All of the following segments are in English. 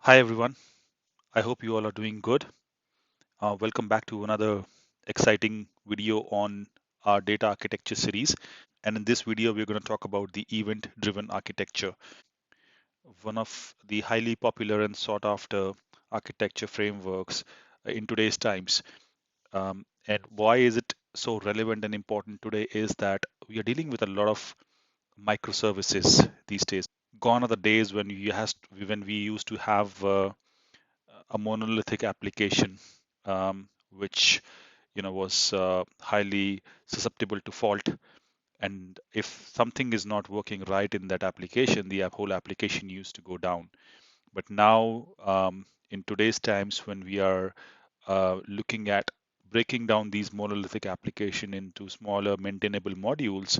Hi everyone, I hope you all are doing good. Welcome back to another exciting video on our data architecture series. And in this video, we're going to talk about the event driven architecture, one of the highly popular and sought after architecture frameworks in today's times. And why is it so relevant and important today is that we are dealing with a lot of microservices these days. Gone are the days when we used to have a monolithic application, which was highly susceptible to fault. And if something is not working right in that application, the whole application used to go down. But now, in today's times, when we are looking at breaking down these monolithic application into smaller maintainable modules,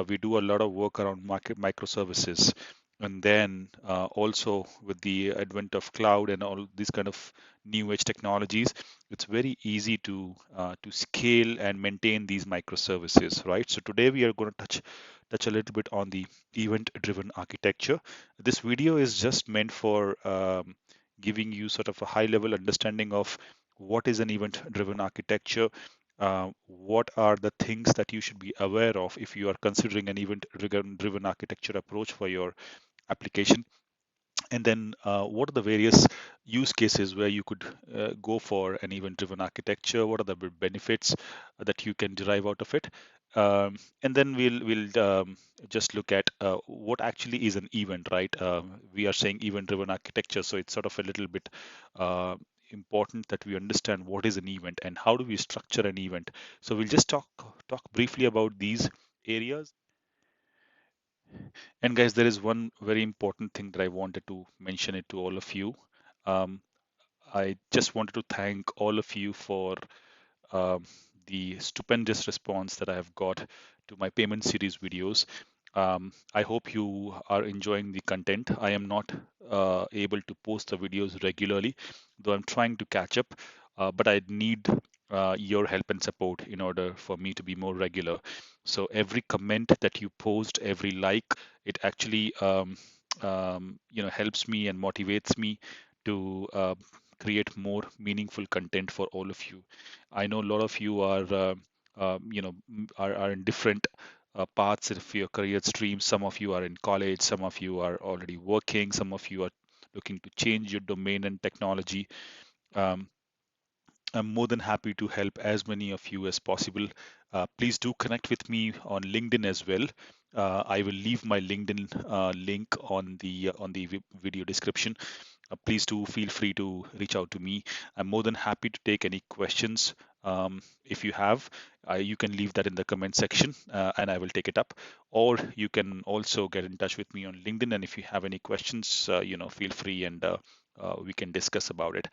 we do a lot of work around market microservices. And then also with the advent of cloud and all these kind of new age technologies, it's very easy to scale and maintain these microservices, right? So today we are going to touch a little bit on the event driven architecture. This video is just meant for giving you sort of a high level understanding of what is an event driven architecture, what are the things that you should be aware of if you are considering an event driven architecture approach for your application, and then what are the various use cases where you could go for an event driven architecture, what are the benefits that you can derive out of it, and then we'll just look at what actually is an event, right? We are saying event driven architecture, so it's sort of a little bit uh, important that we understand what is an event and how do we structure an event. So we'll just talk briefly about these areas. And guys, there is one very important thing that I wanted to mention it to all of you. Um, I just wanted to thank all of you for um, the stupendous response that I have got to my payment series videos. I hope you are enjoying the content. I am not able to post the videos regularly, though I'm trying to catch up, but I need your help and support in order for me to be more regular. So every comment that you post, every like, it actually helps me and motivates me to create more meaningful content for all of you. I know a lot of you are are in different paths of your career streams. Some of you are in college, some of you are already working, some of you are looking to change your domain and technology. Um, I'm more than happy to help as many of you as possible. Please do connect with me on LinkedIn as well. I will leave my LinkedIn link on the video description. Please do feel free to reach out to me. I'm more than happy to take any questions. If you have, you can leave that in the comment section and I will take it up. Or you can also get in touch with me on LinkedIn. And if you have any questions, feel free and we can discuss about it.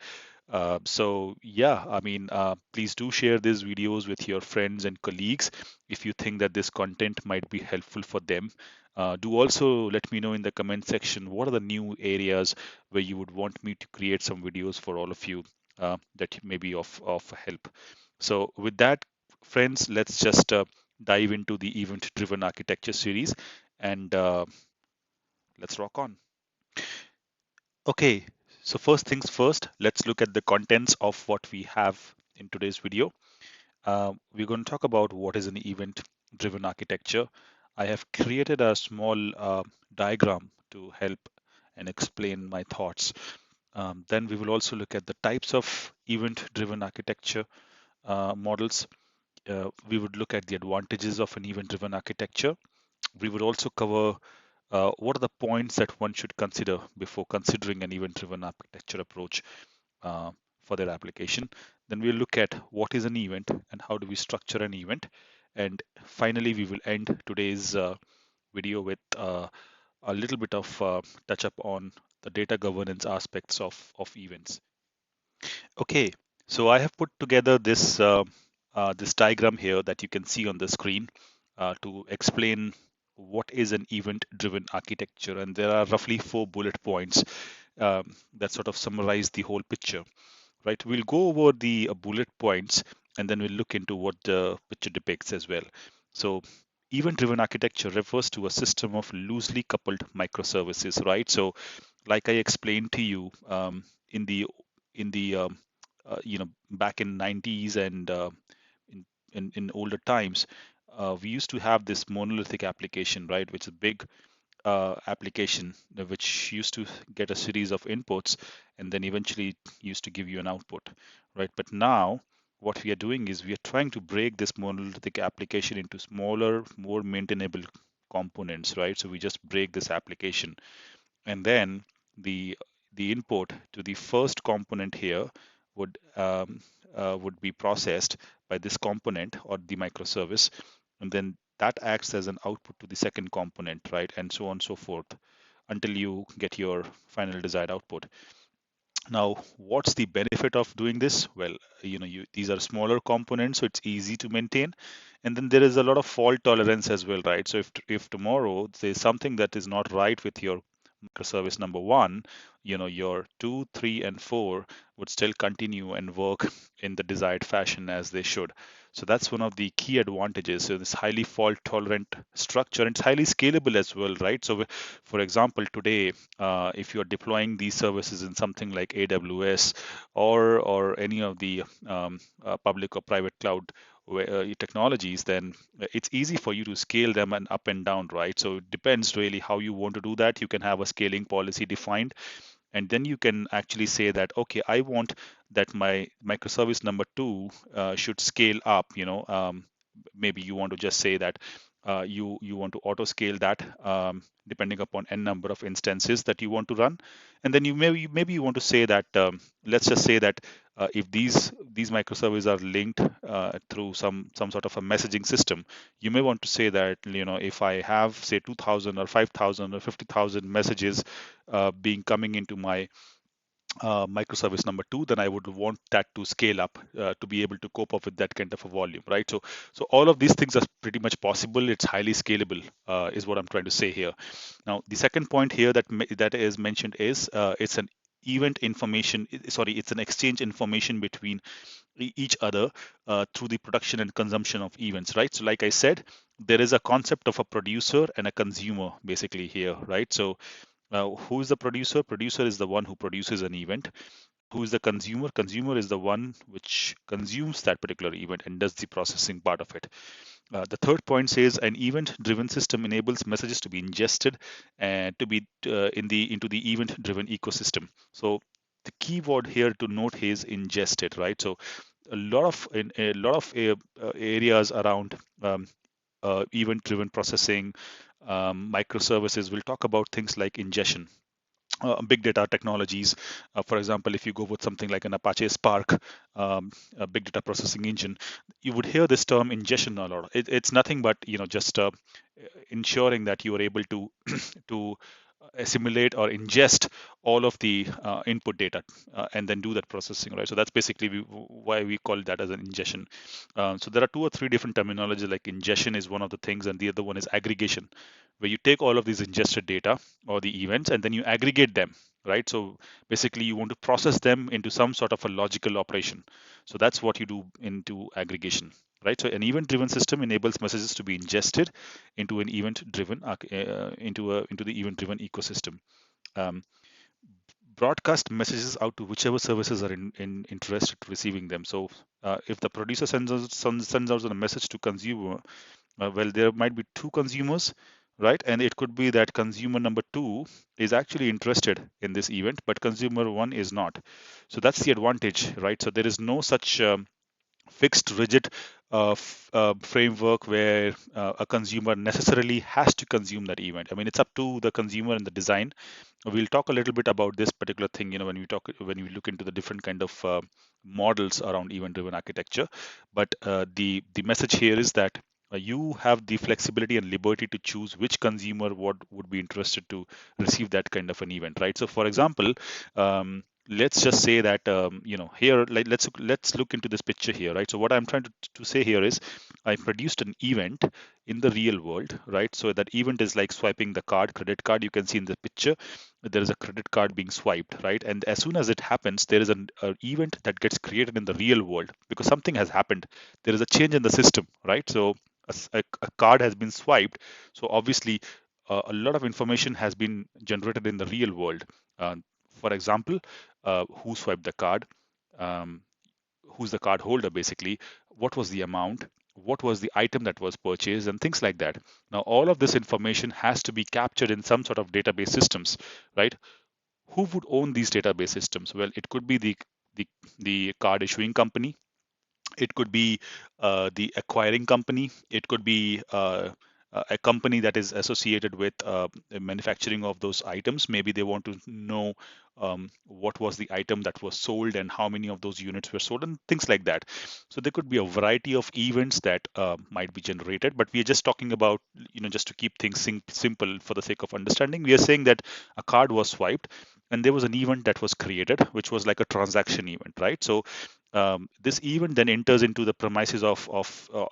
So yeah, I mean, please do share these videos with your friends and colleagues if you think that this content might be helpful for them. Do also let me know in the comment section what are the new areas where you would want me to create some videos for all of you that may be of help. So with that, friends, let's just dive into the event-driven architecture series and let's rock on. Okay, so first things first, let's look at the contents of what we have in today's video. We're going to talk about what is an event-driven architecture. I have created a small diagram to help and explain my thoughts. Then we will also look at the types of event-driven architecture models. We would look at the advantages of an event-driven architecture. We would also cover what are the points that one should consider before considering an event-driven architecture approach uh, for their application. Then we'll look at what is an event and how do we structure an event. And finally, we will end today's video with a little bit of touch up on the data governance aspects of events. Okay, so I have put together this diagram here that you can see on the screen to explain what is an event-driven architecture, and there are roughly 4 bullet points that sort of summarize the whole picture. Right? We'll go over the bullet points, and then we'll look into what the picture depicts as well. So event-driven architecture refers to a system of loosely coupled microservices, right? So like I explained to you in the back in 90s and in, in older times, we used to have this monolithic application, right, which is a big application which used to get a series of inputs and then eventually used to give you an output, right? But now what we are doing is we are trying to break this monolithic application into smaller, more maintainable components, right? So we just break this application, and then the input to the first component here would would be processed by this component or the microservice, and then that acts as an output to the second component, right? And so on and so forth until you get your final desired output. Now, what's the benefit of doing this? Well, these are smaller components, so it's easy to maintain. And then there is a lot of fault tolerance as well, right? So if tomorrow there's something that is not right with your microservice number one, your two, three, and four would still continue and work in the desired fashion as they should. So that's one of the key advantages. So this highly fault tolerant structure, and it's highly scalable as well, right? So for example, today, if you're deploying these services in something like AWS or any of the public or private cloud technologies, then it's easy for you to scale them and up and down, right? So it depends really how you want to do that. You can have a scaling policy defined, and then you can actually say that, okay, I want that my microservice number two should scale up. Maybe you want to just say that you want to auto scale that depending upon n number of instances that you want to run, and then maybe you want to say that let's just say that if these microservices are linked through some sort of a messaging system, you may want to say that if I have say 2,000 or 5,000 or 50,000 messages being coming into my microservice number two, then I would want that to scale up to be able to cope up with that kind of a volume, right? So all of these things are pretty much possible. It's highly scalable, is what I'm trying to say here. Now, the second point here that is mentioned is it's an event information. Sorry, it's an exchange information between each other through the production and consumption of events, right? So, like I said, there is a concept of a producer and a consumer basically here, right? So who is the producer? Producer is the one who produces an event. Who is the consumer? Consumer is the one which consumes that particular event and does the processing part of it. The third point says an event-driven system enables messages to be ingested and to be into the event-driven ecosystem. So the key word here to note is ingested, right? So a lot of areas around event-driven processing, microservices will talk about things like ingestion. Big data technologies. For example, if you go with something like an Apache Spark, a big data processing engine, you would hear this term ingestion a lot. It's nothing but just ensuring that you are able to to assimilate or ingest all of the input data and then do that processing, right? So that's basically why we call that as an ingestion. So there are two or three different terminologies, like ingestion is one of the things, and the other one is aggregation, where you take all of these ingested data or the events and then you aggregate them, right? So basically you want to process them into some sort of a logical operation. So that's what you do into aggregation, right? So an event-driven system enables messages to be ingested into an event-driven into the event-driven ecosystem. Um, Broadcast messages out to whichever services are interested in receiving them. So if the producer sends out a message to consumer, well, there might be two consumers, right? And it could be that consumer number two is actually interested in this event, but consumer one is not. So that's the advantage, right? So there is no such fixed rigid framework where a consumer necessarily has to consume that event. I mean, it's up to the consumer and the design. We'll talk a little bit about this particular thing, when we look into the different kind of models around event-driven architecture. But the message here is that you have the flexibility and liberty to choose which consumer would be interested to receive that kind of an event, right? So, for example, let's just say that here, like, let's look into this picture here, right? So what I'm trying to say here is I produced an event in the real world, right? So that event is like swiping the credit card. You can see in the picture there is a credit card being swiped, right? And as soon as it happens, there is an event that gets created in the real world because something has happened. There is a change in the system, right? So a card has been swiped. So obviously a lot of information has been generated in the real world, Uh, for example, who swiped the card, um, who's the card holder basically, what was the amount, what was the item that was purchased, and things like that. Now, all of this information has to be captured in some sort of database systems, right? Who would own these database systems? Well, it could be the, the card issuing company, it could be the acquiring company, it could be a company that is associated with the manufacturing of those items. Maybe they want to know what was the item that was sold and how many of those units were sold and things like that. So there could be a variety of events that might be generated, but we are just talking about, just to keep things simple for the sake of understanding, we are saying that a card was swiped and there was an event that was created, which was like a transaction event, right? So this event then enters into the premises of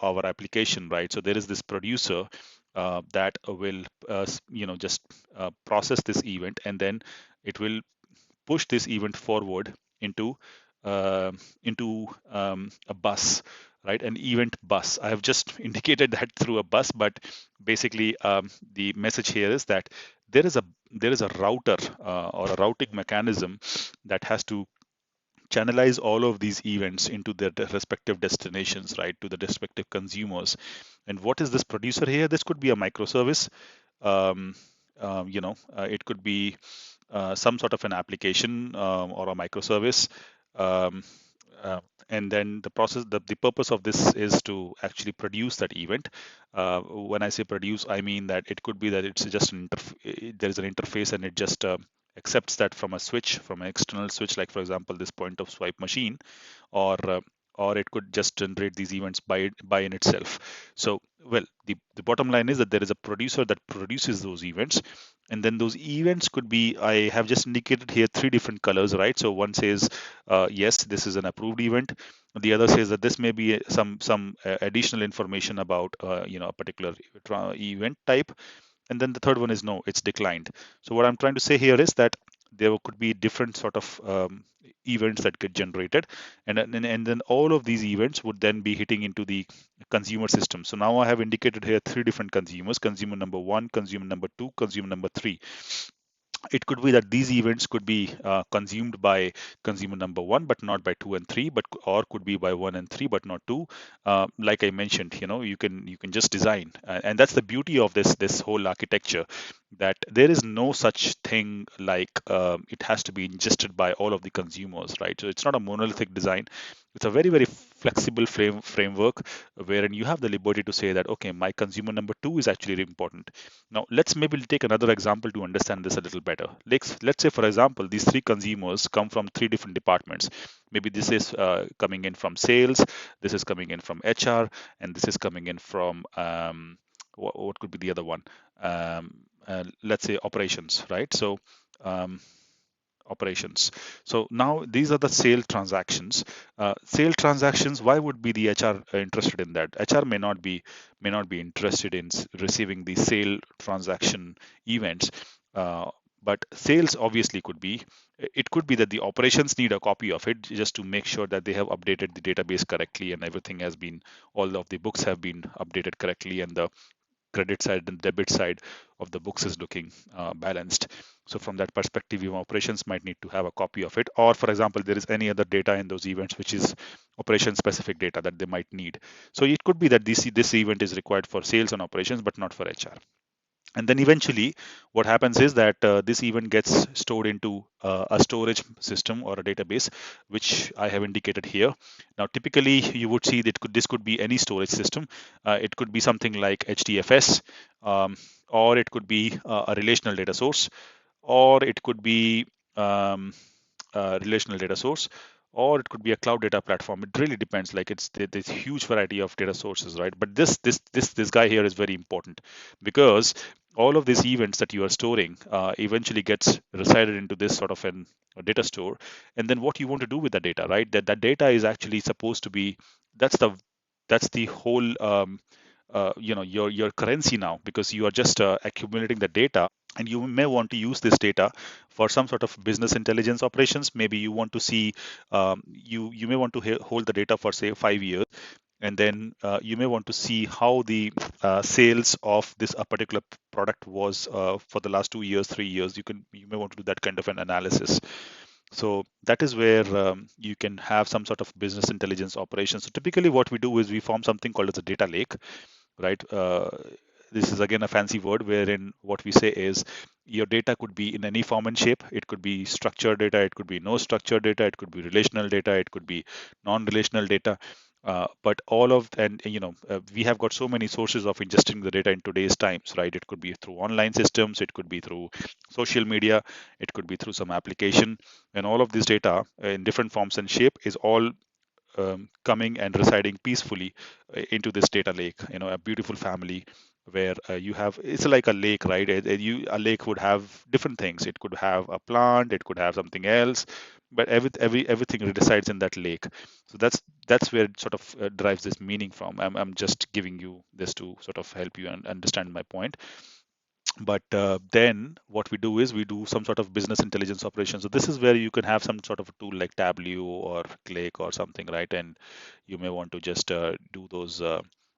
our application, right? So there is this producer that will, just process this event, and then it will push this event forward into a bus, right? An event bus. I have just indicated that through a bus, but basically the message here is that there is a router or a routing mechanism that has to channelize all of these events into their respective destinations, right, to the respective consumers. And what is this producer here? This could be a microservice. Um, it could be some sort of an application or a microservice. Um, uh, and then the purpose of this is to actually produce that event. When I say produce, I mean that it could be that it's just there is an interface and it just accepts that from a switch, from an external switch, like for example, this point of swipe machine, or it could just generate these events by in itself. So, well, the bottom line is that there is a producer that produces those events, and then those events could be, I have just indicated here three different colors, right? So one says yes, this is an approved event. The other says that this may be some additional information about a particular event type, and then the third one is no, it's declined. So what I'm trying to say here is that there could be different sort of events that get generated, and then all of these events would then be hitting into the consumer system. So now I have indicated here three different consumers: consumer number one, consumer number two, consumer number three. It could be that these events could be consumed by consumer number one but not by two and three, but or could be by one and three but not two. Like I mentioned, you can just design, and that's the beauty of this whole architecture, that there is no such thing like it has to be ingested by all of the consumers, right? So it's not a monolithic design. It's a very, very flexible framework wherein you have the liberty to say that, okay, my consumer number two is actually important. Now, let's maybe take another example to understand this a little better. Let's say, for example, these three consumers come from three different departments. Maybe this is coming in from sales, this is coming in from HR, and this is coming in from what could be the other one? Let's say operations, right? So, um, operations. So now these are the sale transactions. Sale transactions. Why would be the HR interested in that? HR may not be interested in receiving the sale transaction events. But sales obviously could be. It could be that the operations need a copy of it just to make sure that they have updated the database correctly and everything has been, all of the books have been updated correctly, and the credit side and debit side of the books is looking balanced. So from that perspective, your operations might need to have a copy of it. Or for example, there is any other data in those events, which is operation specific data that they might need. So it could be that this event is required for sales and operations, but not for HR. And then eventually what happens is that this event gets stored into a storage system or a database, which I have indicated here. Now typically you would see that this could be any storage system. It could be something like HDFS, or it could be a relational data source, or it could be um, a relational data source, or it could be a cloud data platform. It really depends. Like there's huge variety of data sources, right? But this guy here is very important, because all of these events that you are storing eventually gets resided into this sort of a data store. And then what you want to do with the data, right? That data is actually supposed to be, that's the whole your currency now, because you are just accumulating the data, and you may want to use this data for some sort of business intelligence operations. Maybe you want to see, you may want to hold the data for say 5 years, and then you may want to see how the sales of this a particular product was for the last 2 years, 3 years. You may want to do that kind of an analysis. So that is where you can have some sort of business intelligence operations. So typically what we do is we form something called as a data lake, right? This is again a fancy word wherein what we say is your data could be in any form and shape. It could be structured data, it could be no structured data, it could be relational data, it could be non-relational data. But all of and we have got so many sources of ingesting the data in today's times, right? It could be through online systems, it could be through social media, it could be through some application, and all of this data in different forms and shape is all coming and residing peacefully into this data lake. A beautiful family where you have it's like a lake, right? A lake would have different things. It could have a plant, it could have something else, but everything resides in that lake. So that's where it sort of derives this meaning from. I'm just giving you this to sort of help you and understand my point. But then what we do is we do some sort of business intelligence operation. So this is where you can have some sort of a tool like Tableau or Click or something, right? And you may want to just do those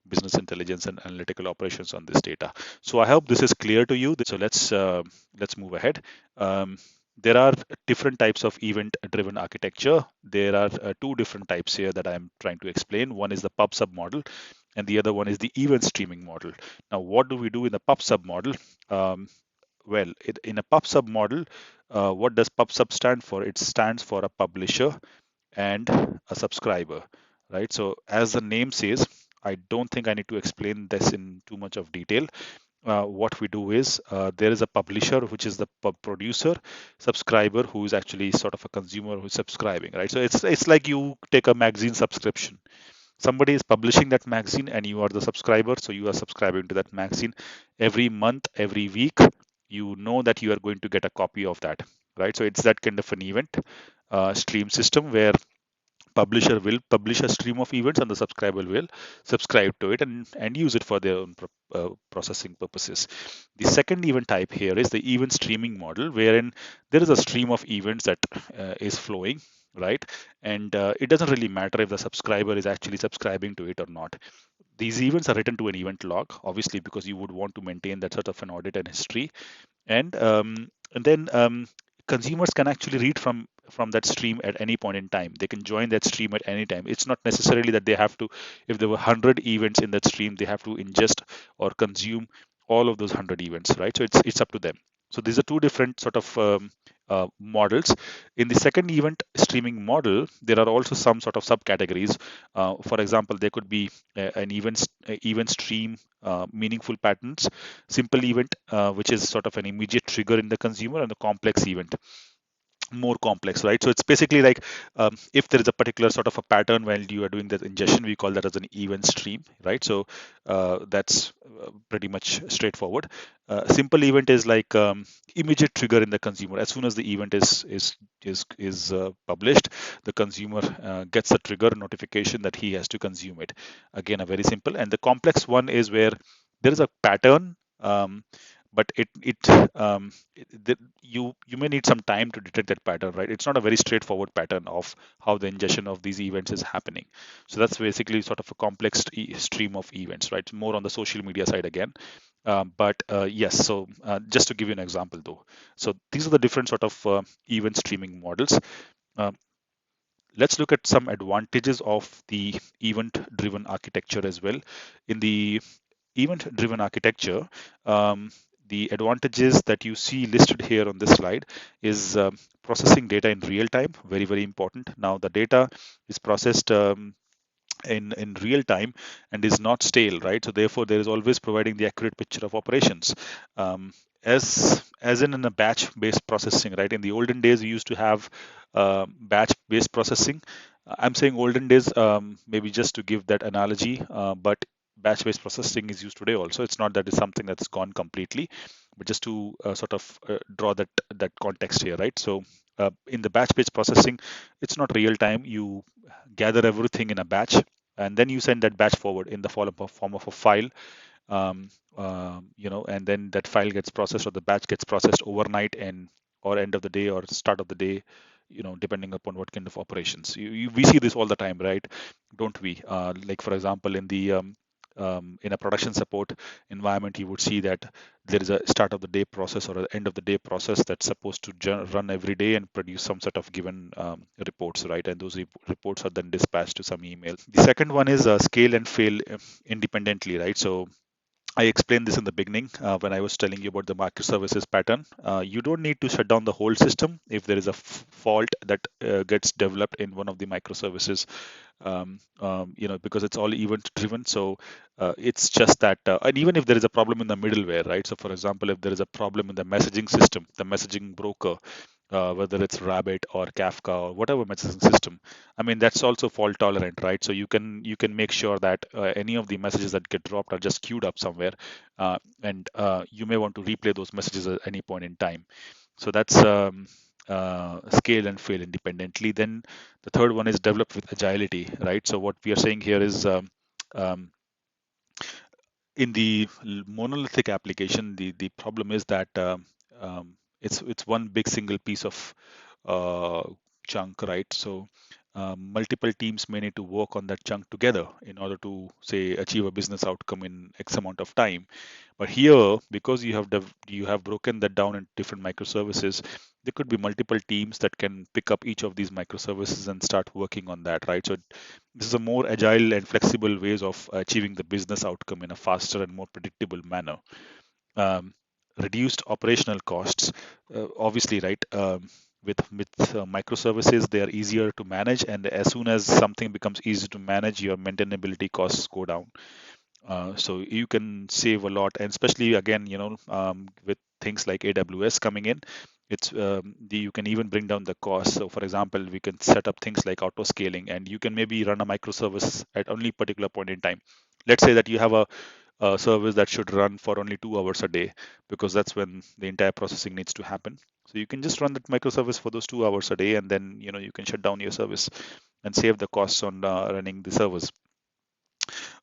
business intelligence and analytical operations on this data. So I hope this is clear to you. So let's move ahead. um, there are different types of event driven architecture. There are two different types here that I'm trying to explain. One is the pub sub model and the other one is the event streaming model. Now, what do we do in the pub sub model? Um, in a pub sub model, what does pub sub stand for? It stands for a publisher and a subscriber, right? So as the name says, I don't think I need to explain this in too much of detail. What we do is there is a publisher, which is the producer, subscriber, who is actually sort of a consumer who's subscribing, right? So it's like you take a magazine subscription. Somebody is publishing that magazine and you are the subscriber, so you are subscribing to that magazine every month, every week. You know that you are going to get a copy of that, right? So it's that kind of an event stream system where publisher will publish a stream of events and the subscriber will subscribe to it and use it for their own processing purposes. The second event type here is the event streaming model, wherein there is a stream of events that is flowing, right? And it doesn't really matter if the subscriber is actually subscribing to it or not. These events are written to an event log, obviously, because you would want to maintain that sort of an audit and history. And then consumers can actually read from that stream at any point in time. They can join that stream at any time. It's not necessarily that they have to, if there were 100 events in that stream, they have to ingest or consume all of those 100 events, right? So it's up to them. So these are two different sort of models. In the second event streaming model, there are also some sort of subcategories. For example, there could be an event stream, meaningful patterns, simple event, which is sort of an immediate trigger in the consumer, and the complex event, more complex, right? So it's basically like if there is a particular sort of a pattern while you are doing that ingestion, we call that as an event stream, right? So that's pretty much straightforward. Simple event is like immediate trigger in the consumer. As soon as the event is published, the consumer gets a trigger notification that he has to consume it. Again, a very simple. And the complex one is where there is a pattern. But you may need some time to detect that pattern, right? It's not a very straightforward pattern of how the ingestion of these events is happening. So that's basically sort of a complex stream of events, right? More on the social media side again. But yes, so just to give you an example though, so these are the different sort of event streaming models. Um, let's look at some advantages of the event driven architecture as well. In the event driven architecture, um, the advantages that you see listed here on this slide is processing data in real time, very, very important. Now, the data is processed in real time and is not stale, right? So therefore, there is always providing the accurate picture of operations. Um, as in a batch based processing, right? In the olden days, we used to have batch based processing. I'm saying olden days, maybe just to give that analogy, but batch based processing is used today also. It's not that it's something that's gone completely, but just to sort of draw that context here, right? So in the batch based processing, it's not real time. You gather everything in a batch and then you send that batch forward in the form of a file. And then that file gets processed or the batch gets processed overnight and or end of the day or start of the day, depending upon what kind of operations. We see this all the time, right? Don't we? Like for example, in a production support environment, you would see that there is a start of the day process or an end of the day process that's supposed to run every day and produce some sort of given reports, right? And those reports are then dispatched to some email. The second one is scale and fail independently, right? So I explained this in the beginning when I was telling you about the microservices pattern. You don't need to shut down the whole system if there is a fault that gets developed in one of the microservices, because it's all event driven. So it's just that, and even if there is a problem in the middleware, right? So for example, if there is a problem in the messaging system, the messaging broker, whether it's Rabbit or Kafka or whatever messaging system, I mean that's also fault tolerant, right? So you can make sure that any of the messages that get dropped are just queued up somewhere, and you may want to replay those messages at any point in time. So that's scale and fail independently. Then the third one is develop with agility, right? So what we are saying here is um, in the monolithic application, the problem is that it's one big single piece of uh, chunk, right? So multiple teams may need to work on that chunk together in order to say achieve a business outcome in X amount of time. But here, because you have broken that down into different microservices, there could be multiple teams that can pick up each of these microservices and start working on that, right? So this is a more agile and flexible ways of achieving the business outcome in a faster and more predictable manner. Um, Reduced operational costs, obviously, right? With microservices, they are easier to manage, and as soon as something becomes easy to manage, your maintainability costs go down. So you can save a lot, and especially again, with things like AWS coming in, you can even bring down the cost. So, for example, we can set up things like auto scaling, and you can maybe run a microservice at only particular point in time. Let's say that you have a service that should run for only 2 hours a day, because that's when the entire processing needs to happen. So you can just run that microservice for those 2 hours a day, and then you can shut down your service and save the costs on running the service.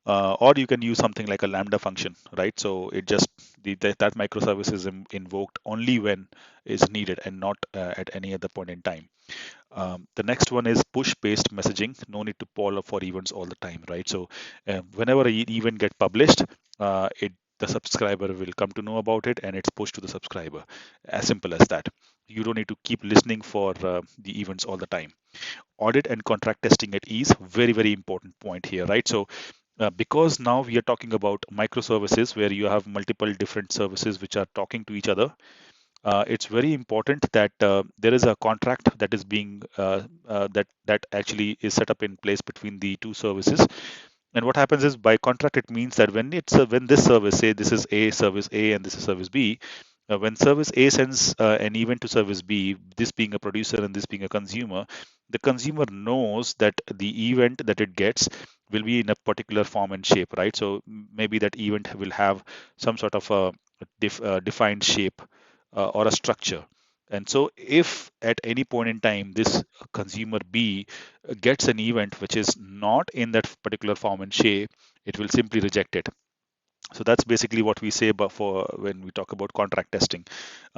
Or you can use something like a Lambda function, right? So it just that microservice is invoked only when is needed and not at any other point in time. The next one is push-based messaging. No need to follow for events all the time, right? So whenever an event get published, the subscriber will come to know about it, and it's pushed to the subscriber. As simple as that. You don't need to keep listening for the events all the time. Audit and contract testing at ease, very, very important point here, right? So because now we are talking about microservices where you have multiple different services which are talking to each other, it's very important that there is a contract that is being that actually is set up in place between the two services. And what happens is, by contract, it means that when this service, say this is A service A and this is service B, when service A sends an event to service B, this being a producer and this being a consumer, the consumer knows that the event that it gets will be in a particular form and shape, right? So maybe that event will have some sort of a defined shape or a structure. And so, if at any point in time this consumer B gets an event which is not in that particular form and shape, it will simply reject it. So that's basically what we say about for when we talk about contract testing.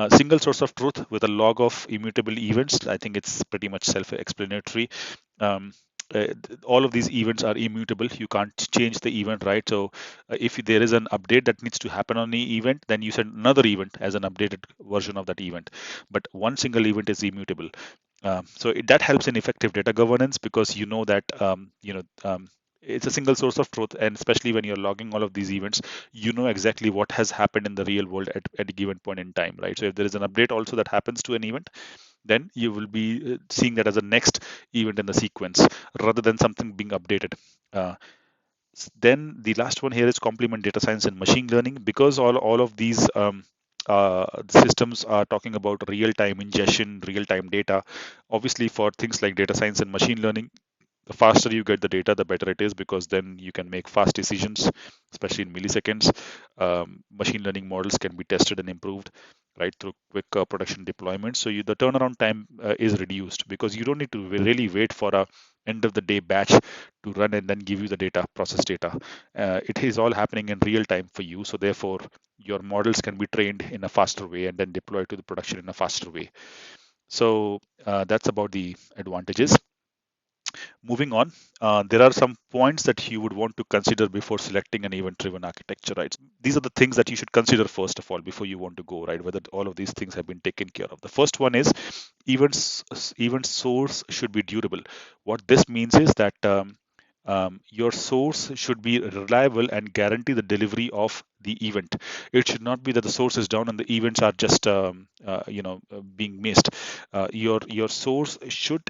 Single source of truth with a log of immutable events. I think it's pretty much self-explanatory. Um, all of these events are immutable. You can't change the event, right? So if there is an update that needs to happen on the event, then you send another event as an updated version of that event. But one single event is immutable. That helps in effective data governance, because you know that it's a single source of truth, and especially when you're logging all of these events, you know exactly what has happened in the real world at a given point in time, right? So if there is an update also that happens to an event, then you will be seeing that as a next event in the sequence rather than something being updated. Uh, then the last one here is complement data science and machine learning, because all of these systems are talking about real-time ingestion, real-time data. Obviously, for things like data science and machine learning, the faster you get the data, the better it is, because then you can make fast decisions, especially in milliseconds. Machine learning models can be tested and improved, right, through quick production deployment. So the turnaround time is reduced, because you don't need to really wait for a end of the day batch to run and then give you the data, process data. It is all happening in real time for you. So therefore, your models can be trained in a faster way and then deployed to the production in a faster way. So that's about the advantages. Moving on, there are some points that you would want to consider before selecting an event-driven architecture, right? These are the things that you should consider first of all before you want to go, right? Whether all of these things have been taken care of. The first one is event source should be durable. What this means is that your source should be reliable and guarantee the delivery of the event. It should not be that the source is down and the events are just being missed. Your source should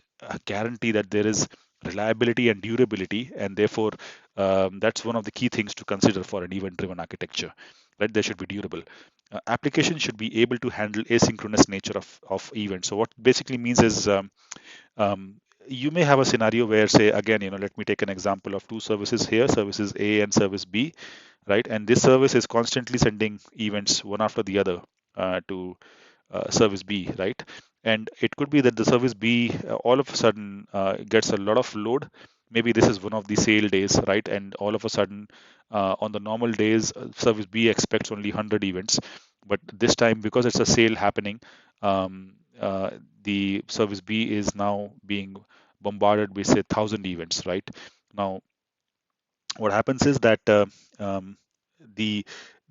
guarantee that there is reliability and durability, and therefore that's one of the key things to consider for an event driven architecture, right? They should be durable. Application should be able to handle asynchronous nature of events. So what basically means is um, you may have a scenario where, say, again, let me take an example of two services here, services A and service B, right? And this service is constantly sending events one after the other to service B, right? And it could be that the service B all of a sudden gets a lot of load. Maybe this is one of the sale days, right? And all of a sudden, on the normal days, service B expects only 100 events. But this time, because it's a sale happening, the service B is now being bombarded with, say, 1,000 events, right? Now, what happens is that um, the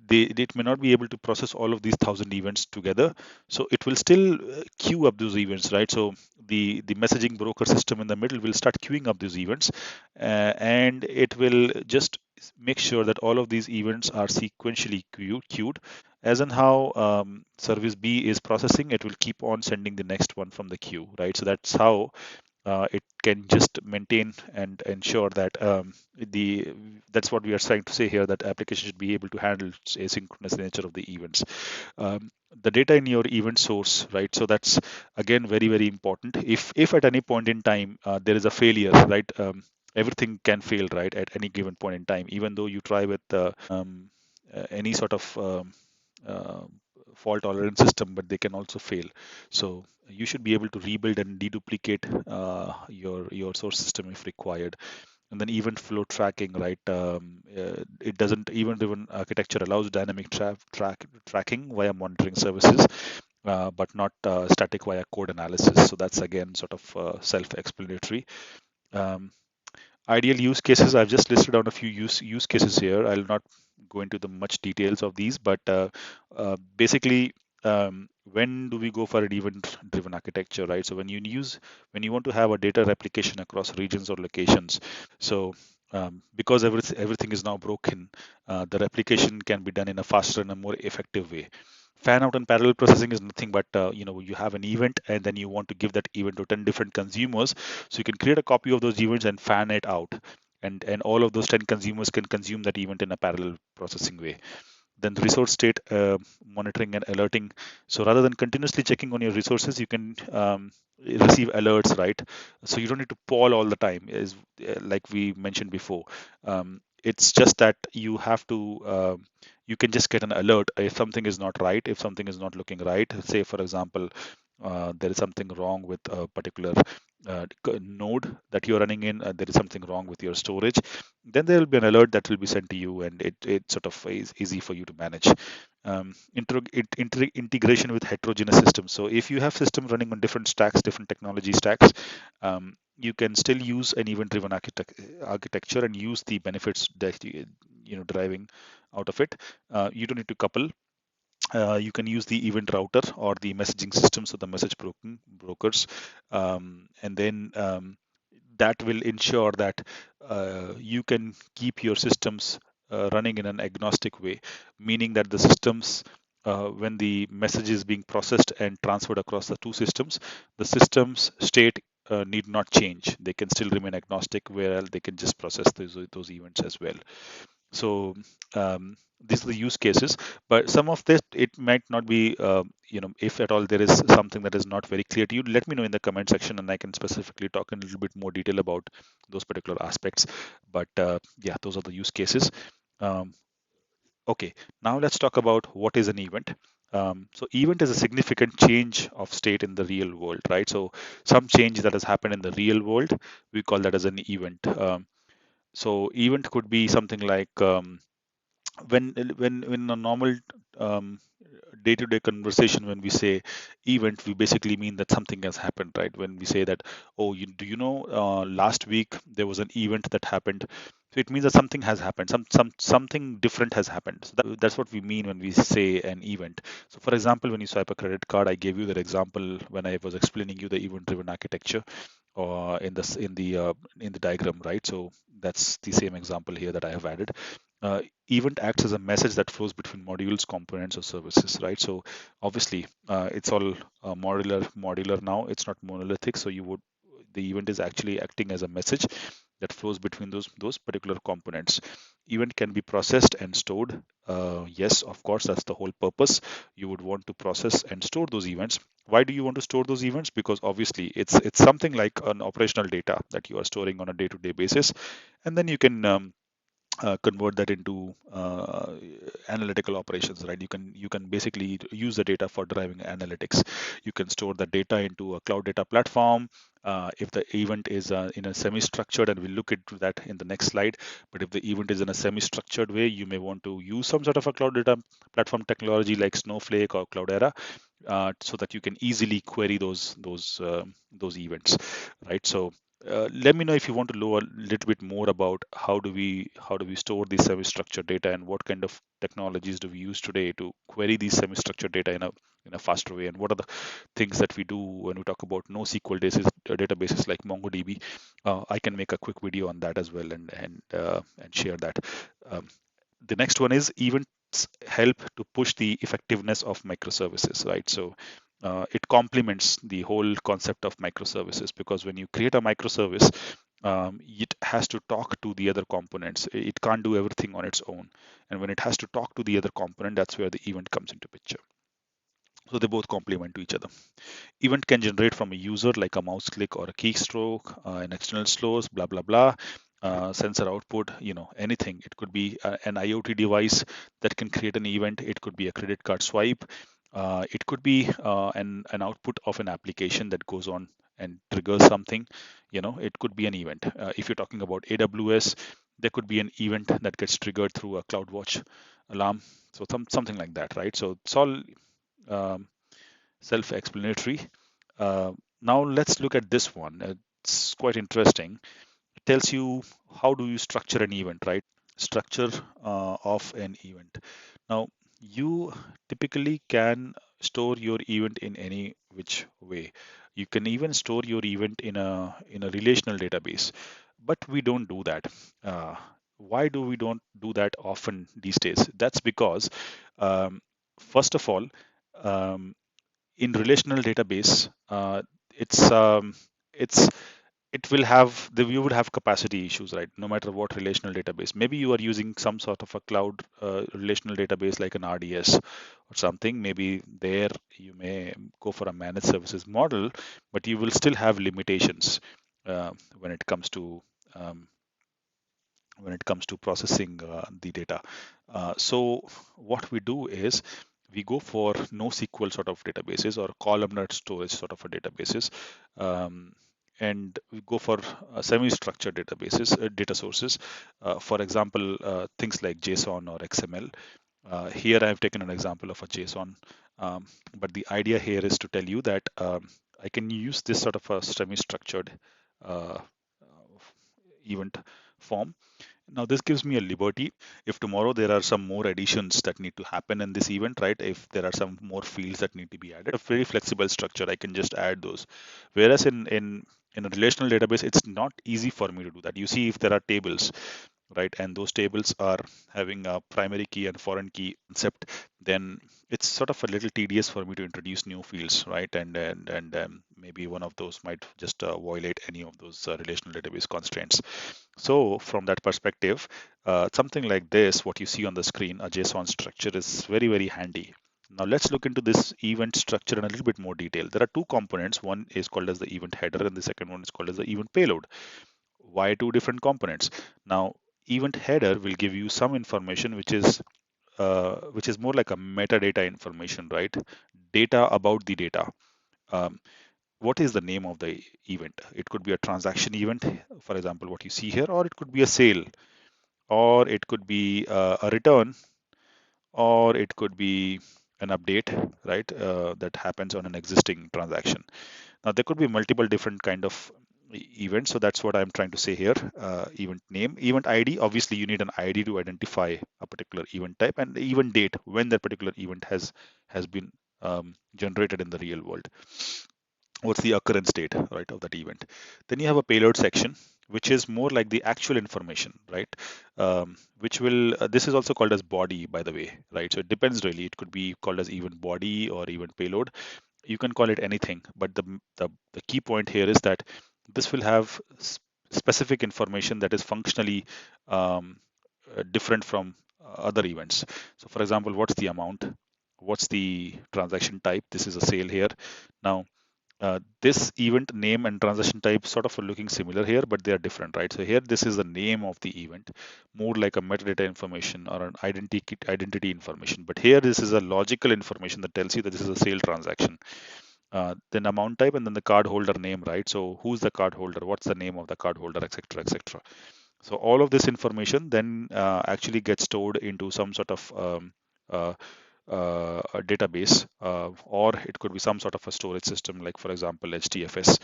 it may not be able to process all of these 1,000 events together, so it will still queue up those events, right? So the messaging broker system in the middle will start queuing up these events, and it will just make sure that all of these events are sequentially queued. As in how service B is processing, it will keep on sending the next one from the queue, right? So that's how it can just maintain and ensure that the that's what we are trying to say here, that application should be able to handle asynchronous nature of the events. The data in your event source, right? So that's again very very important. If at any point in time there is a failure, right? Everything can fail, right, at any given point in time, even though you try with any sort of uh, fault tolerant system, but they can also fail. So you should be able to rebuild and deduplicate your source system if required. And then event flow tracking, right? It doesn't, event driven architecture allows dynamic tracking via monitoring services, but not static via code analysis. So that's again sort of self-explanatory. Um, Ideal use cases, I've just listed down a few use cases here. I'll not go into the much details of these, but basically, when do we go for an event driven architecture, right? So when you want to have a data replication across regions or locations, so because everything is now broken, the replication can be done in a faster and a more effective way. Fan out and parallel processing is nothing but you have an event and then you want to give that event to 10 different consumers, so you can create a copy of those events and fan it out, and all of those 10 consumers can consume that event in a parallel processing way. Then resource state monitoring and alerting. So rather than continuously checking on your resources, you can receive alerts, right? So you don't need to poll all the time, is like we mentioned before. It's just that you have to you can just get an alert if something is not right, if something is not looking right. Say for example, there is something wrong with a particular node that you're running in, there is something wrong with your storage, then there will be an alert that will be sent to you, and it sort of is easy for you to manage. Integration with heterogeneous systems. So if you have systems running on different stacks, different technology stacks, you can still use an event-driven architecture and use the benefits that deriving out of it. You don't need to couple. You can use the event router or the messaging system, so the message brokers, and then that will ensure that you can keep your systems running in an agnostic way, meaning that the systems, when the message is being processed and transferred across the two systems, the system's state need not change. They can still remain agnostic, where they can just process those events as well. So these are the use cases, but some of this, it might not be, if at all there is something that is not very clear to you, let me know in the comment section and I can specifically talk in a little bit more detail about those particular aspects. But yeah, those are the use cases. Um, okay, now let's talk about what is an event. So event is a significant change of state in the real world, right? So some change that has happened in the real world, we call that as an event. So event could be something like when in a normal um, day-to-day conversation, when we say event, we basically mean that something has happened, right? When we say that, oh, do you know, last week there was an event that happened. So it means that something has happened, something different has happened. So that's what we mean when we say an event. So for example, when you swipe a credit card, I gave you that example when I was explaining you the event-driven architecture, or in the diagram, right? So that's the same example here that I have added. Event acts as a message that flows between modules, components, or services, right? So obviously, it's all modular now. It's not monolithic. So the event is actually acting as a message that flows between those particular components. Event can be processed and stored. Yes, of course, that's the whole purpose. You would want to process and store those events. Why do you want to store those events? Because obviously it's something like an operational data that you are storing on a day-to-day basis, and then you can convert that into analytical operations, right? You can basically use the data for driving analytics. You can store the data into a cloud data platform. If the event is in a semi-structured, and we'll look into that in the next slide, but if the event is in a semi-structured way, you may want to use some sort of a cloud data platform technology like Snowflake or Cloudera, so that you can easily query those events, right? So let me know if you want to know a little bit more about how do we store these semi-structured data, and what kind of technologies do we use today to query these semi-structured data in a faster way, and what are the things that we do when we talk about NoSQL databases like MongoDB. I can make a quick video on that as well, and share that. Um, the next one is events help to push the effectiveness of microservices, right? So it complements the whole concept of microservices, because when you create a microservice, it has to talk to the other components. It can't do everything on its own, and when it has to talk to the other component, that's where the event comes into picture. So they both complement to each other. Event can generate from a user, like a mouse click or a keystroke, an external source, blah blah blah. Sensor output, anything. It could be an IoT device that can create an event. It could be a credit card swipe. It could be an output of an application that goes on and triggers something. It could be an event. If you're talking about AWS, there could be an event that gets triggered through a CloudWatch alarm. So something like that, right? So it's all um, self-explanatory. Now let's look at this one. It's quite interesting. It tells you how do you structure an event, right? Structure of an event. Now you typically can store your event in any which way. You can even store your event in a relational database, but we don't do that. Uh, why do we don't do that often these days? That's because um, first of all, um, in relational database, it's it's it will have you would have capacity issues, right? No matter what relational database. Maybe you are using some sort of a cloud relational database like an RDS or something. Maybe there you may go for a managed services model, but you will still have limitations uh, when it comes to um, processing the data. So what we do is we go for NoSQL sort of databases, or columnar storage sort of a databases, um, and we go for semi-structured databases, data sources. For example, things like JSON or XML. Here I have taken an example of a JSON, but the idea here is to tell you that I can use this sort of a semi-structured uh, event form. Now, this gives me a liberty. If tomorrow there are some more additions that need to happen in this event, right? If there are some more fields that need to be added, a very flexible structure, I can just add those. Whereas in a relational database, it's not easy for me to do that. You see, if there are tables, right, and those tables are having a primary key and foreign key concept, then it's sort of a little tedious for me to introduce new fields, right? And maybe one of those might just violate any of those relational database constraints. So from that perspective, something like this, what you see on the screen, a JSON structure, is very, very handy. Now let's look into this event structure in a little bit more detail. There are two components. One is called as the event header, and the second one is called as the event payload. Why two different components? Now, event header will give you some information which is more like a metadata information, right? Data about the data. Um, what is the name of the event? It could be a transaction event, for example, what you see here, or it could be a sale, or it could be a return, or it could be an update, right, that happens on an existing transaction. Now there could be multiple different kind of events, so that's what I'm trying to say here. Event name, event ID. Obviously, you need an ID to identify a particular event type, and the event date when that particular event has been generated in the real world. What's the occurrence date, right, of that event? Then you have a payload section, which is more like the actual information, right? Which will this is also called as body, by the way, right? So it depends really. It could be called as event body or event payload. You can call it anything, but the key point here is that this will have specific information that is functionally um, different from other events. So for example, what's the amount, what's the transaction type? This is a sale here. Now this event name and transaction type sort of are looking similar here, but they are different, right? So here, this is the name of the event, more like a metadata information or an identity information. But here, this is a logical information that tells you that this is a sale transaction. Then amount type, and then the cardholder name, right? So who's the cardholder? What's the name of the cardholder, etc., etc. So all of this information then actually gets stored into some sort of uh, a database, or it could be some sort of a storage system, like for example HDFS,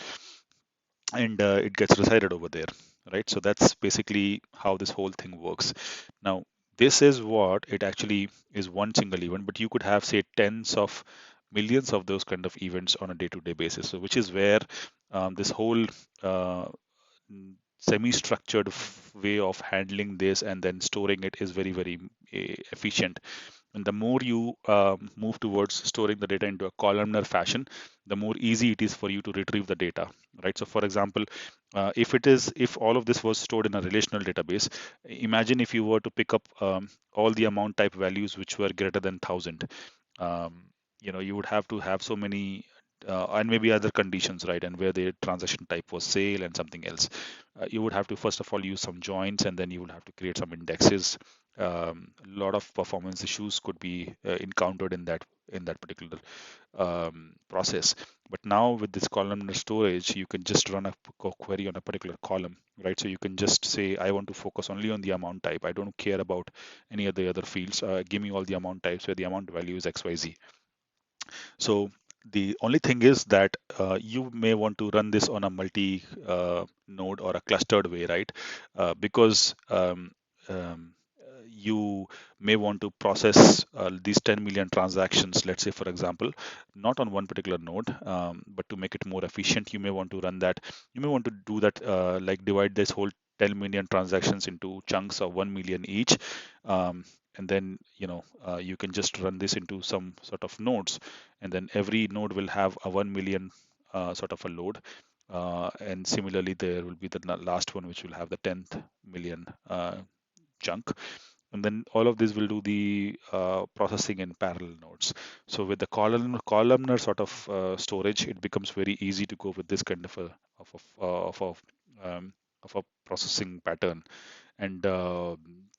and it gets resided over there, right? So that's basically how this whole thing works. Now, this is what it actually is, one single event, but you could have, say, tens of millions of those kind of events on a day-to-day basis. So which is where this whole uh, semi-structured way of handling this and then storing it is very, very efficient. And the more you move towards storing the data into a columnar fashion, the more easy it is for you to retrieve the data, right? So for example, if all of this was stored in a relational database, imagine if you were to pick up all the amount type values which were greater than 1,000. um, you would have to have so many and maybe other conditions, right? And where the transaction type was sale and something else. You would have to first of all use some joins, and then you would have to create some indexes. A lot of performance issues could be encountered in that particular process. But now with this columnar storage, you can just run a query on a particular column, right? So you can just say, I want to focus only on the amount type. I don't care about any of the other fields. Give me all the amount types where the amount value is XYZ. So the only thing is that you may want to run this on a multi node or a clustered way, right? Because you may want to process these 10 million transactions, let's say, for example, not on one particular node, but to make it more efficient, you may want to run that. You may want to do that, like divide this whole 10 million transactions into chunks of 1 million each. And then, you can just run this into some sort of nodes, and then every node will have a 1 million sort of a load. And similarly, there will be the last one, which will have the 10th million chunk, and then all of this will do the processing in parallel nodes. So with the columnar sort of storage, it becomes very easy to go with this kind of a processing pattern. And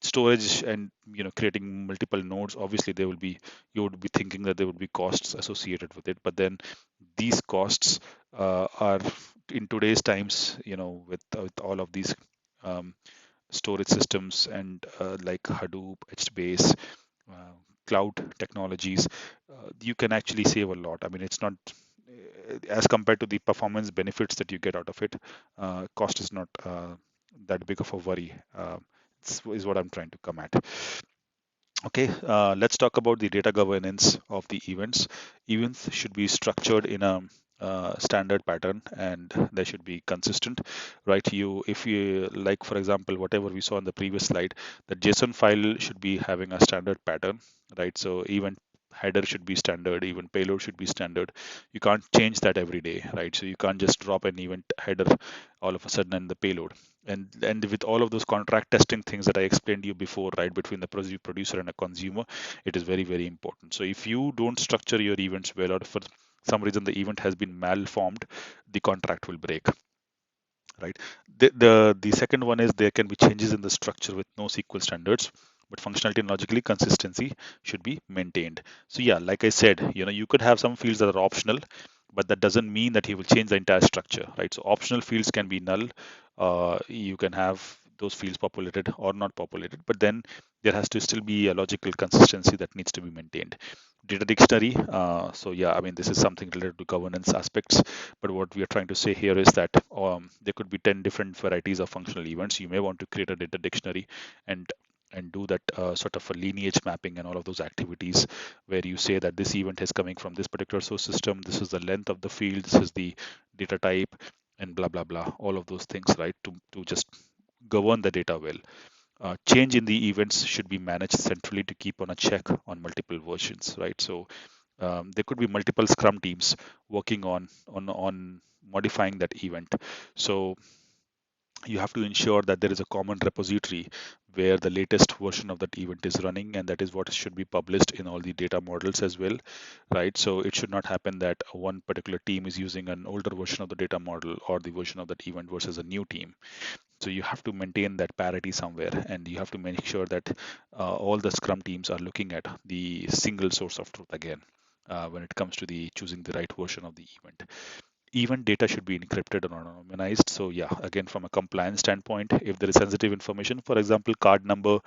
storage, and creating multiple nodes, obviously there will be, you would be thinking that there would be costs associated with it, but then these costs are, in today's times, with all of these um, storage systems and like Hadoop, HBase, uh, cloud technologies, you can actually save a lot. I mean, it's not as compared to the performance benefits that you get out of it. Cost is not that big of a worry. Is what I'm trying to come at. Okay, let's talk about the data governance of the events. Events should be structured in a standard pattern, and they should be consistent, right? If you like, for example, whatever we saw in the previous slide, the JSON file should be having a standard pattern, right? So event header should be standard, event payload should be standard. You can't change that every day, right? So you can't just drop an event header all of a sudden in the payload. And with all of those contract testing things that I explained to you before, right, between the producer and a consumer, it is very, very important. So if you don't structure your events well, or for some reason the event has been malformed, the contract will break, right? The second one is, there can be changes in the structure with no SQL standards, but functionality and logically consistency should be maintained. So yeah, like I said, you could have some fields that are optional, but that doesn't mean that he will change the entire structure, right? So optional fields can be null. You can have those fields populated or not populated, but then there has to still be a logical consistency that needs to be maintained. Data dictionary. So yeah, I mean, this is something related to governance aspects, but what we are trying to say here is that there could be 10 different varieties of functional events. You may want to create a data dictionary and do that sort of a lineage mapping and all of those activities where you say that this event is coming from this particular source system, this is the length of the field, this is the data type, and blah blah blah, all of those things, right, to just govern the data well. Change in the events should be managed centrally to keep on a check on multiple versions, right? So there could be multiple Scrum teams working on modifying that event. So you have to ensure that there is a common repository where the latest version of that event is running, and that is what should be published in all the data models as well, right? So it should not happen that one particular team is using an older version of the data model or the version of that event versus a new team. So you have to maintain that parity somewhere, and you have to make sure that all the Scrum teams are looking at the single source of truth again when it comes to the choosing the right version of the event. Event data should be encrypted or anonymized. So yeah, again, from a compliance standpoint, if there is sensitive information, for example, card number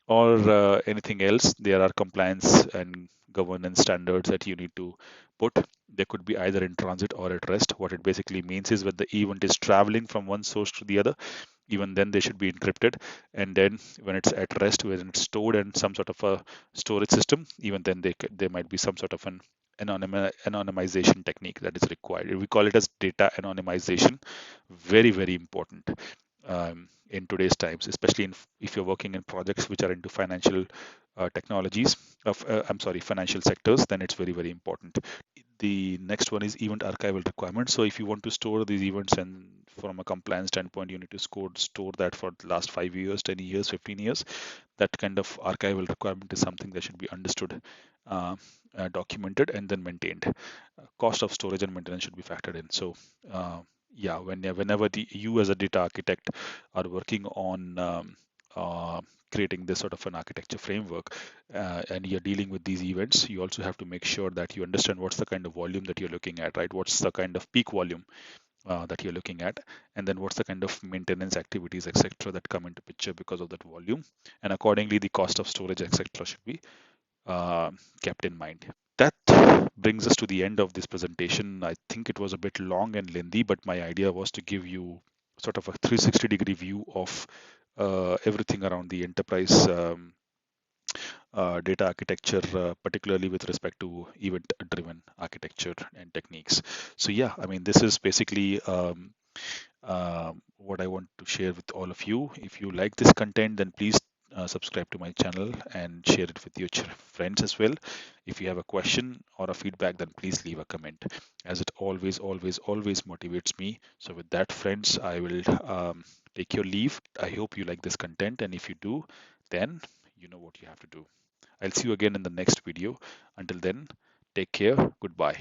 or anything else, there are compliance and governance standards that you need to put. They could be either in transit or at rest. What it basically means is when the event is traveling from one source to the other, even then they should be encrypted. And then when it's at rest, when it's stored in some sort of a storage system, even then there might be some sort of an anonymization technique that is required. We call it as data anonymization. Very, very important in today's times, especially if you're working in projects which are into financial technologies of I'm sorry, financial sectors, then it's very, very important. The next one is event archival requirements. So if you want to store these events, and from a compliance standpoint, you need to store that for the last 5 years, 10 years, 15 years. That kind of archival requirement is something that should be understood, documented, and then maintained. Cost of storage and maintenance should be factored in. So yeah, whenever you as a data architect are working on creating this sort of an architecture framework, and you're dealing with these events, you also have to make sure that you understand what's the kind of volume that you're looking at, right? What's the kind of peak volume that you're looking at, and then what's the kind of maintenance activities, etc., that come into picture because of that volume, and accordingly the cost of storage, etc., should be kept in mind. That brings us to the end of this presentation. I think it was a bit long and lengthy, but my idea was to give you sort of a 360-degree view of everything around the enterprise data architecture, particularly with respect to event-driven architecture and techniques. So yeah, I mean, this is basically what I want to share with all of you. If you like this content, then please subscribe to my channel and share it with your friends as well. If you have a question or a feedback, then please leave a comment, as it always, always, always motivates me. So with that, friends, I will take your leave. I hope you like this content, and if you do, then you know what you have to do. I'll see you again in the next video. Until then, take care. Goodbye.